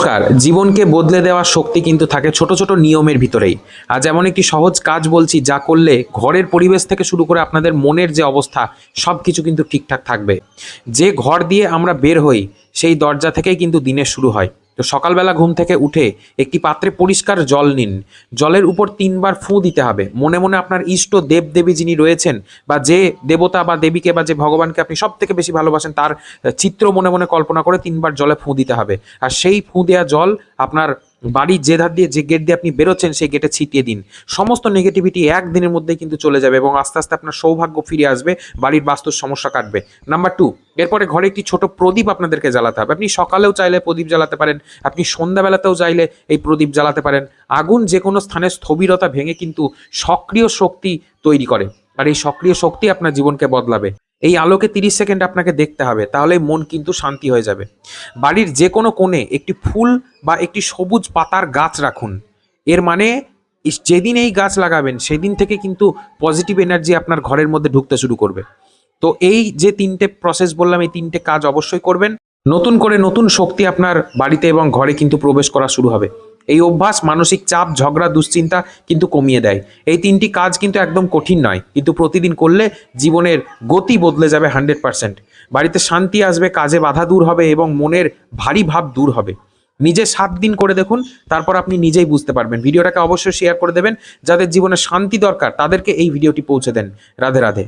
নমস্কার। জীবনকে বদলে দেওয়ার শক্তি কিন্তু থাকে ছোট ছোট নিয়মের ভিতরেই। আজ এমন একটি সহজ কাজ বলছি যা করলে ঘরের পরিবেশ থেকে শুরু করে আপনাদের মনের যে অবস্থা সব কিছু কিন্তু ঠিকঠাক থাকবে। যে ঘর দিয়ে আমরা বের হই সেই দরজা থেকেই কিন্তু দিনের শুরু হয়। তো সকালবেলা ঘুম থেকে উঠে একটি পাত্রে পরিষ্কার জল নিন। জলের উপর ৩ বার ফুঁ দিতে হবে। মনে মনে আপনার ইষ্ট দেব দেবী যিনি রয়েছেন বা যে দেবতা বা দেবীকে বা যে ভগবানকে আপনি সব থেকে বেশি ভালোবাসেন তার চিত্র মনে মনে কল্পনা করে ৩ বার জলে ফুঁ দিতে হবে। আর সেই ফুঁ দেওয়া জল আপনার বাড়ির যে ধার দিয়ে যে গেট দিয়ে আপনি বেরোচ্ছেন সেই গেটে ছিটিয়ে দিন। সমস্ত নেগেটিভিটি একদিনের মধ্যেই কিন্তু চলে যাবে এবং আস্তে আস্তে আপনার সৌভাগ্য ফিরে আসবে, বাড়ির বাস্তুর সমস্যা কাটবে। নাম্বার 2, এরপরে ঘরে একটি ছোট প্রদীপ আপনাদেরকে জ্বালাতে হবে। আপনি সকালেও চাইলে প্রদীপ জ্বালাতে পারেন, আপনি সন্ধ্যাবেলাতেও চাইলে এই প্রদীপ জ্বালাতে পারেন। আগুন যে কোনো স্থানের স্থবিরতা ভেঙে কিন্তু সক্রিয় শক্তি তৈরি করে, আর এই সক্রিয় শক্তি আপনার জীবনকে বদলাবে। এই আলোকে 30 সেকেন্ড আপনাকে দেখতে হবে, তাহলে মন কিন্তু শান্তি হয়ে যাবে। বাড়ির যে কোনো কোণে একটি ফুল বা একটি সবুজ পাতার গাছ রাখুন। এর মানে যেদিন এই গাছ লাগাবেন সেদিন থেকে কিন্তু পজিটিভ এনার্জি আপনার ঘরের মধ্যে ঢুকতে শুরু করবে। তো এই যে 3টে প্রসেস বললাম, এই 3টে কাজ অবশ্যই করবেন। নতুন করে নতুন শক্তি আপনার বাড়িতে এবং ঘরে কিন্তু প্রবেশ করা শুরু হবে। এই অভ্যাস মানসিক চাপ, ঝগড়া, দুশ্চিন্তা কিন্তু কমিয়ে দেয়। এই 3টি কাজ কিন্তু একদম কঠিন নয়, কিন্তু প্রতিদিন করলে জীবনের গতি বদলে যাবে 100%। বাড়িতে শান্তি আসবে, কাজে বাধা দূর হবে এবং মনের ভারী ভাব দূর হবে। নিজে 7 দিন করে দেখুন, তারপর আপনি নিজেই বুঝতে পারবেন। ভিডিওটাকে অবশ্যই শেয়ার করে দেবেন। যাদের জীবনে শান্তি দরকার তাদেরকে এই ভিডিওটি পৌঁছে দেন। রাধে রাধে।